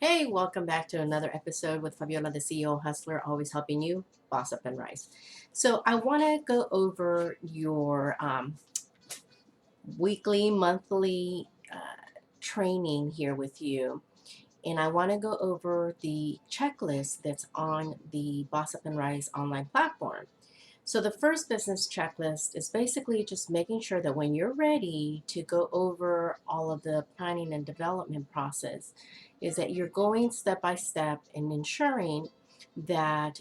Hey, welcome back to another episode with Faviola, the CEO Hustler, always helping you boss up and rise. So, I want to go over your weekly, monthly training here with you. And I want to go over the checklist that's on the Boss Up and Rise online platform. So, the first business checklist is basically just making sure that when you're ready to go over all of the planning and development process, is that you're going step by step and ensuring that,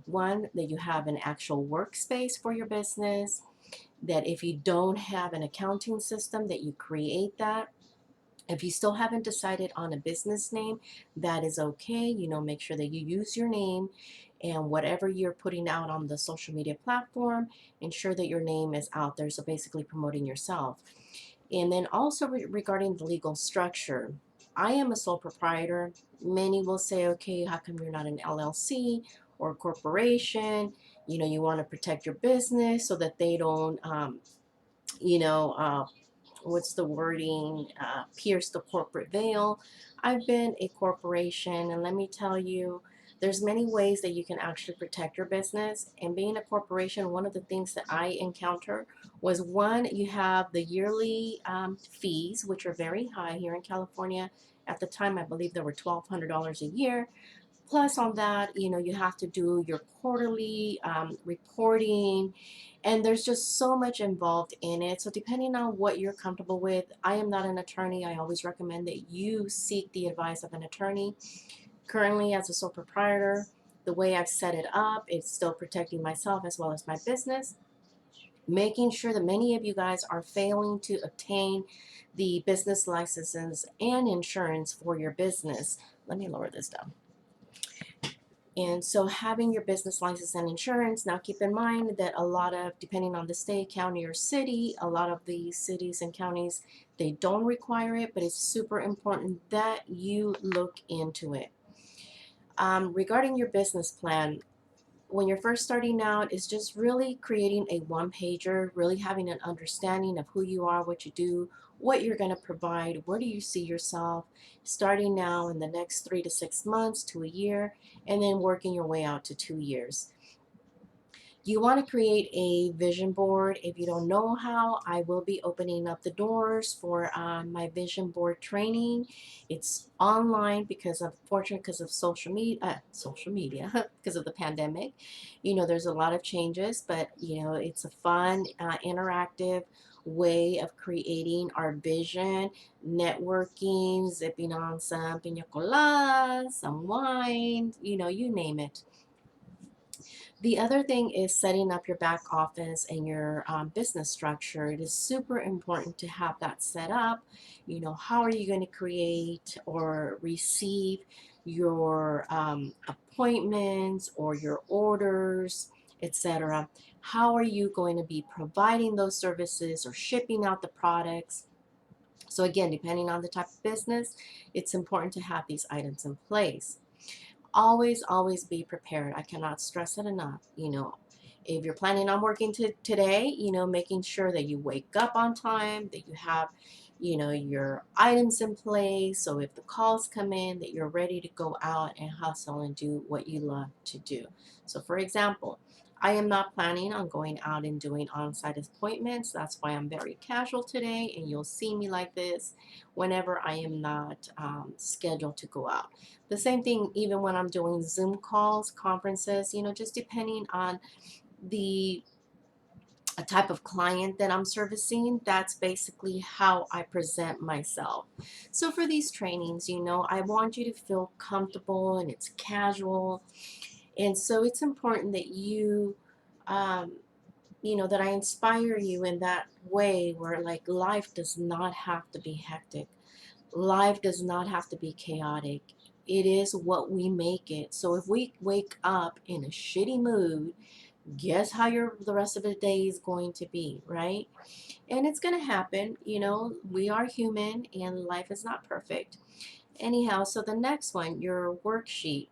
one, that you have an actual workspace for your business, that if you don't have an accounting system, that you create that. If you still haven't decided on a business name, that is okay. Make sure that you use your name and whatever you're putting out on the social media platform, ensure that your name is out there. So basically promoting yourself. And then also regarding the legal structure, I am a sole proprietor. Many will say, okay, how come you're not an LLC or a corporation? You want to protect your business so that they don't, you know, uh, what's the wording, pierce the corporate veil. I've been a corporation, and let me tell you, there's many ways that you can actually protect your business. And being a corporation, one of the things that I encounter was, one, you have the yearly fees, which are very high here in California. At the time, I believe there were $1,200 a year. Plus, on that, you have to do your quarterly reporting, and there's just so much involved in it. So, depending on what you're comfortable with, I am not an attorney. I always recommend that you seek the advice of an attorney. Currently, as a sole proprietor, the way I've set it up, it's still protecting myself as well as my business, making sure that many of you guys are failing to obtain the business licenses and insurance for your business. Let me lower this down. And so having your business license and insurance, now keep in mind that a lot of, depending on the state, county, or city, a lot of the cities and counties, they don't require it, but it's super important that you look into it. Regarding your business plan, when you're first starting out, is just really creating a one pager, really having an understanding of who you are, what you do, what you're going to provide, where do you see yourself starting now in the next 3 to 6 months to a year, and then working your way out to 2 years. You want to create a vision board. If you don't know how, I will be opening up the doors for my vision board training. It's online because, unfortunately, because of social media, because of the pandemic. There's a lot of changes, but it's a fun, interactive way of creating our vision, networking, sipping on some pina coladas, some wine, you name it. The other thing is setting up your back office and your business structure. It is super important to have that set up. How are you going to create or receive your appointments or your orders, etc.? How are you going to be providing those services or shipping out the products? So again, depending on the type of business, it's important to have these items in place. Always be prepared. I cannot stress it enough. If you're planning on working today, making sure that you wake up on time, that you have your items in place, so if the calls come in, that you're ready to go out and hustle and do what you love to do. So for example, I am not planning on going out and doing on-site appointments. That's why I'm very casual today, and you'll see me like this whenever I am not scheduled to go out. The same thing even when I'm doing Zoom calls, conferences, just depending on the type of client that I'm servicing, that's basically how I present myself. So for these trainings, I want you to feel comfortable and it's casual. And so it's important that um, that I inspire you in that way where, like, life does not have to be hectic. Life does not have to be chaotic. It is what we make it. So if we wake up in a shitty mood, guess how the rest of the day is going to be, right? And it's going to happen. We are human and life is not perfect. Anyhow, so the next one, your worksheet.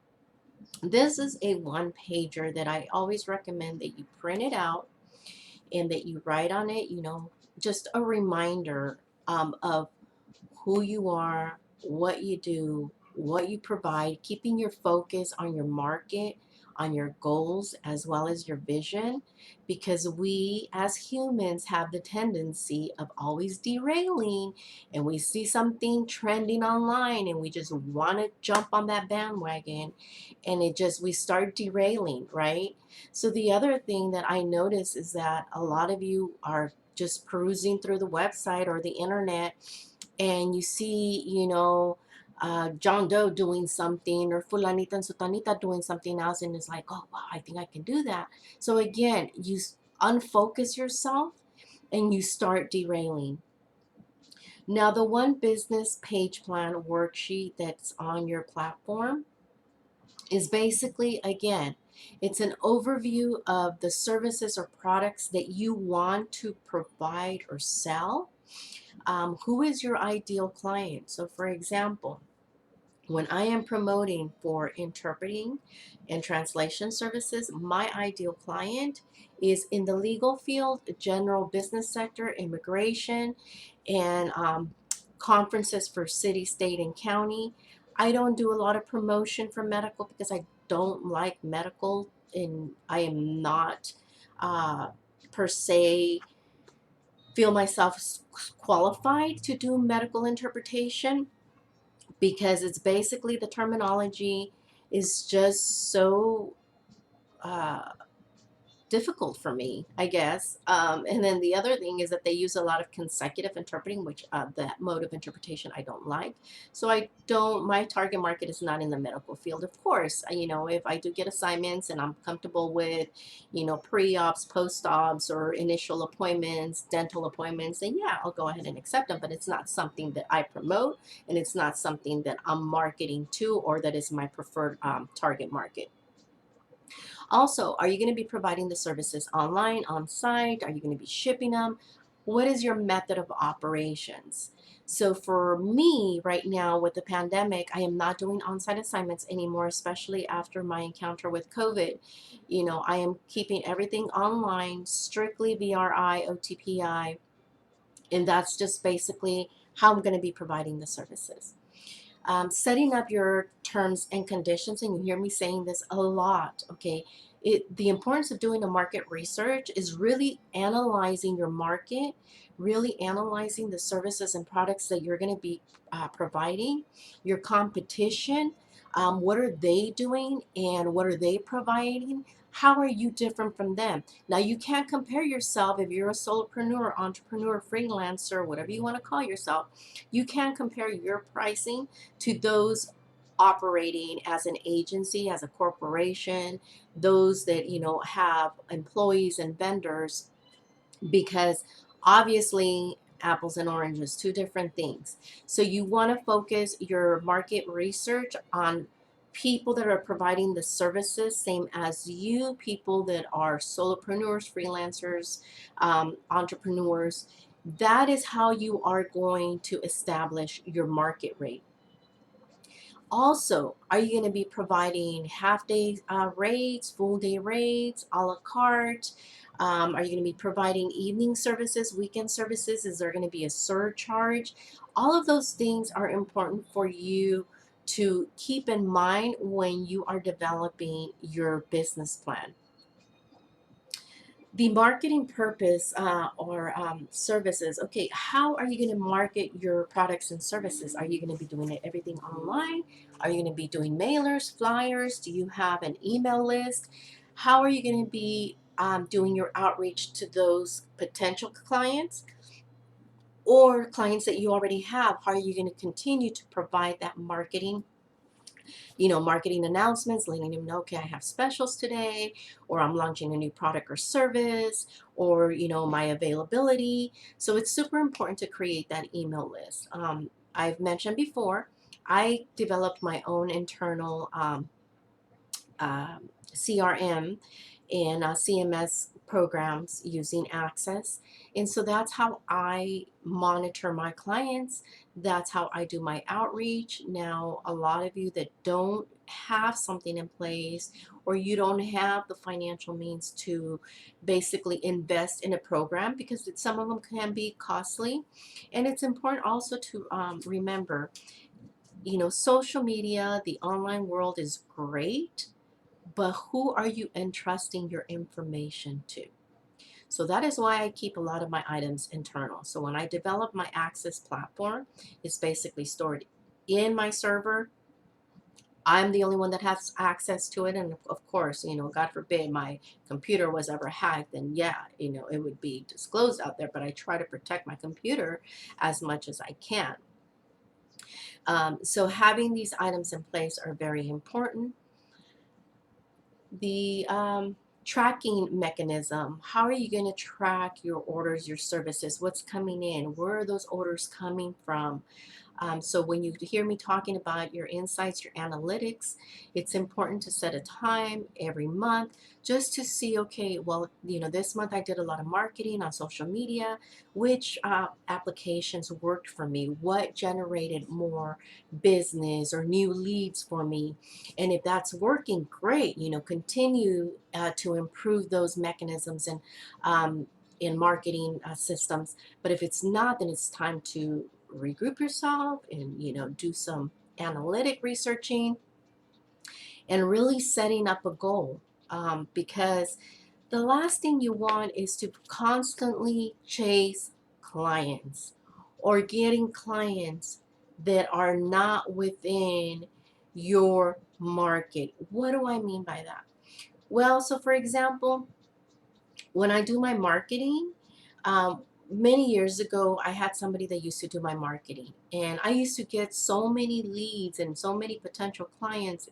This is a one pager that I always recommend that you print it out and that you write on it, just a reminder of who you are, what you do, what you provide, keeping your focus on your market, on your goals, as well as your vision, because we as humans have the tendency of always derailing, and we see something trending online and we just want to jump on that bandwagon, and we start derailing, right? So the other thing that I notice is that a lot of you are just perusing through the website or the internet, and you see, John Doe doing something, or Fulanita and Sutanita doing something else, and it's like, oh, wow, I think I can do that. So again, unfocus yourself and you start derailing. Now, the One Business Page Plan worksheet that's on your platform is basically, again, it's an overview of the services or products that you want to provide or sell. Who is your ideal client? So, for example, when I am promoting for interpreting and translation services, my ideal client is in the legal field, general business sector, immigration, and conferences for city, state, and county. I don't do a lot of promotion for medical because I don't like medical, and I am not per se feel myself qualified to do medical interpretation, because it's basically, the terminology is just so uh, difficult for me, I guess. And then the other thing is that they use a lot of consecutive interpreting, which that mode of interpretation I don't like. So my target market is not in the medical field. Of course, if I do get assignments and I'm comfortable with, pre-ops, post-ops, or initial appointments, dental appointments, then yeah, I'll go ahead and accept them. But it's not something that I promote, and it's not something that I'm marketing to, or that is my preferred target market. Also, are you going to be providing the services online, on site? Are you going to be shipping them? What is your method of operations? So for me right now with the pandemic, I am not doing on-site assignments anymore, especially after my encounter with COVID. I am keeping everything online, strictly VRI, OTPI, and that's just basically how I'm going to be providing the services. Setting up your terms and conditions, and you hear me saying this a lot, okay? The importance of doing a market research is really analyzing your market, really analyzing the services and products that you're going to be providing, your competition, what are they doing and what are they providing? How are you different from them? Now, you can't compare yourself if you're a solopreneur, entrepreneur, freelancer, whatever you want to call yourself. You can't compare your pricing to those operating as an agency, as a corporation, those that have employees and vendors, because obviously apples and oranges, two different things. So you want to focus your market research on people that are providing the services same as you, people that are solopreneurs, freelancers, entrepreneurs. That is how you are going to establish your market rate. Also, are you going to be providing half-day rates, full-day rates, a la carte? Are you going to be providing evening services, weekend services? Is there going to be a surcharge? All of those things are important for you to keep in mind when you are developing your business plan. The marketing purpose or services. Okay, how are you going to market your products and services? Are you going to be doing everything online? Are you going to be doing mailers, flyers? Do you have an email list? How are you going to be doing your outreach to those potential clients or clients that you already have? How are you going to continue to provide that marketing announcements, letting them know, okay, I have specials today, or I'm launching a new product or service, or, my availability. So it's super important to create that email list. I've mentioned before, I developed my own internal CRM and CMS programs using Access. And so that's how I monitor my clients. That's how I do my outreach. Now, a lot of you that don't have something in place, or you don't have the financial means to basically invest in a program, because some of them can be costly. And it's important also to remember, social media, the online world is great, but who are you entrusting your information to? So that is why I keep a lot of my items internal. So when I develop my Access platform, it's basically stored in my server. I'm the only one that has access to it. And of course, God forbid my computer was ever hacked, then yeah, it would be disclosed out there. But I try to protect my computer as much as I can. So having these items in place are very important. The tracking mechanism, how are you going to track your orders, your services, what's coming in, where are those orders coming from? So when you hear me talking about your insights, your analytics, it's important to set a time every month just to see, okay, well, this month I did a lot of marketing on social media. Which applications worked for me? What generated more business or new leads for me? And if that's working, great, continue to improve those mechanisms and in marketing systems. But if it's not, then it's time to regroup yourself and do some analytic researching and really setting up a goal, because the last thing you want is to constantly chase clients or getting clients that are not within your market. What do I mean by that? Well, so for example, when I do my marketing, many years ago, I had somebody that used to do my marketing, and I used to get so many leads and so many potential clients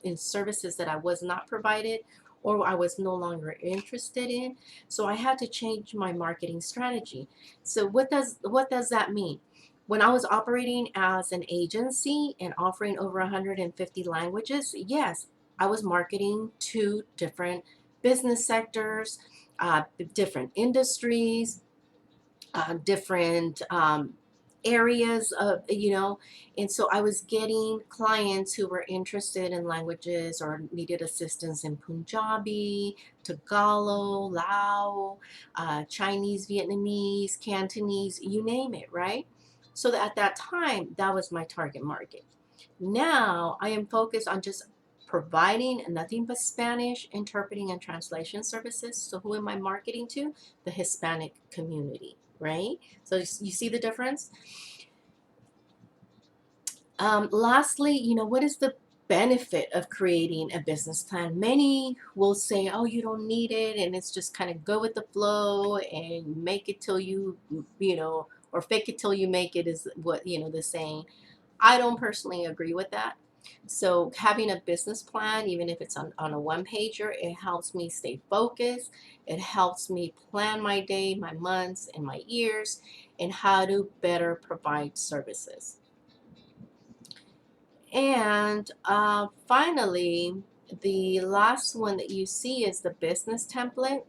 in services that I was not provided or I was no longer interested in. So I had to change my marketing strategy. So what does that mean? When I was operating as an agency and offering over 150 languages, yes, I was marketing to different business sectors, uh, different industries, different areas of, and so I was getting clients who were interested in languages or needed assistance in Punjabi, Tagalog, Lao, Chinese, Vietnamese, Cantonese, you name it, right? So that at that time, that was my target market. Now I am focused on just providing nothing but Spanish interpreting and translation services. So who am I marketing to? The Hispanic community, right? So you see the difference? Lastly, what is the benefit of creating a business plan? Many will say, oh, you don't need it, and it's just kind of go with the flow and make it till or fake it till you make it is what, the saying. I don't personally agree with that. So having a business plan, even if it's on a one pager, it helps me stay focused. It helps me plan my day, my months, and my years, and how to better provide services. And finally, the last one that you see is the business template.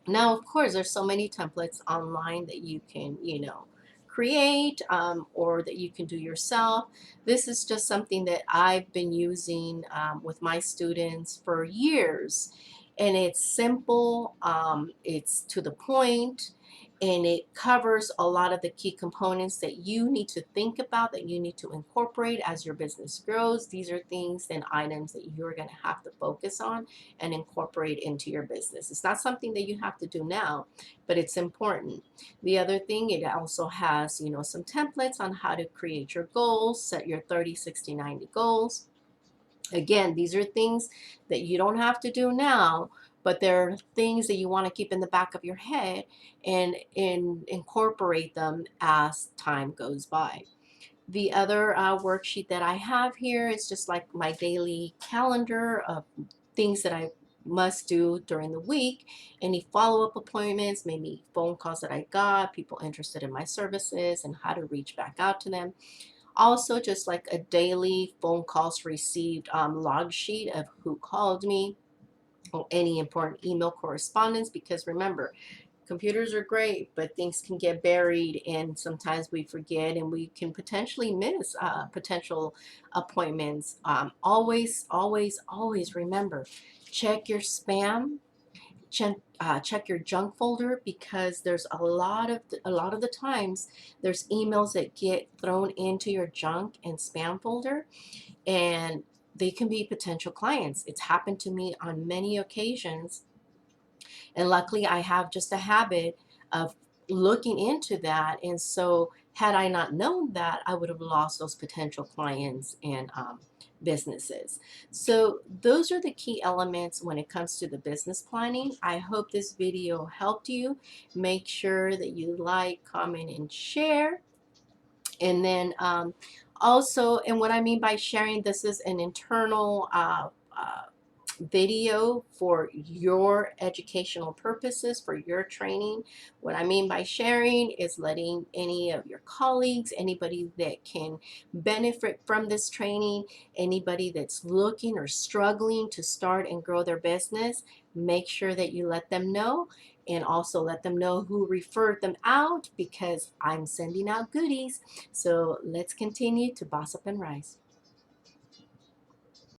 Now, of course, there's so many templates online that you can, create, or that you can do yourself. This is just something that I've been using with my students for years. And it's simple, it's to the point, and it covers a lot of the key components that you need to think about, that you need to incorporate as your business grows. These are things and items that you're going to have to focus on and incorporate into your business. It's not something that you have to do now, but it's important. The other thing, it also has, some templates on how to create your goals, set your 30, 60, 90 goals. Again, these are things that you don't have to do now, but they're things that you want to keep in the back of your head and incorporate them as time goes by. The other worksheet that I have here is just like my daily calendar of things that I must do during the week, any follow-up appointments, maybe phone calls that I got, people interested in my services and how to reach back out to them. Also, just like a daily phone calls received log sheet of who called me or any important email correspondence, because remember, computers are great, but things can get buried and sometimes we forget and we can potentially miss potential appointments. Always, always, always remember, check your spam. check your junk folder, because there's a lot of the times there's emails that get thrown into your junk and spam folder, and they can be potential clients. It's happened to me on many occasions, and luckily I have just a habit of looking into that. And so had I not known that, I would have lost those potential clients and businesses. So those are the key elements when it comes to the business planning. I hope this video helped you. Make sure that you like, comment, and share. And then also, and what I mean by sharing, this is an internal video for your educational purposes, for your training. What I mean by sharing is letting any of your colleagues, anybody that can benefit from this training, anybody that's looking or struggling to start and grow their business, make sure that you let them know, and also let them know who referred them out, because I'm sending out goodies. So let's continue to boss up and rise.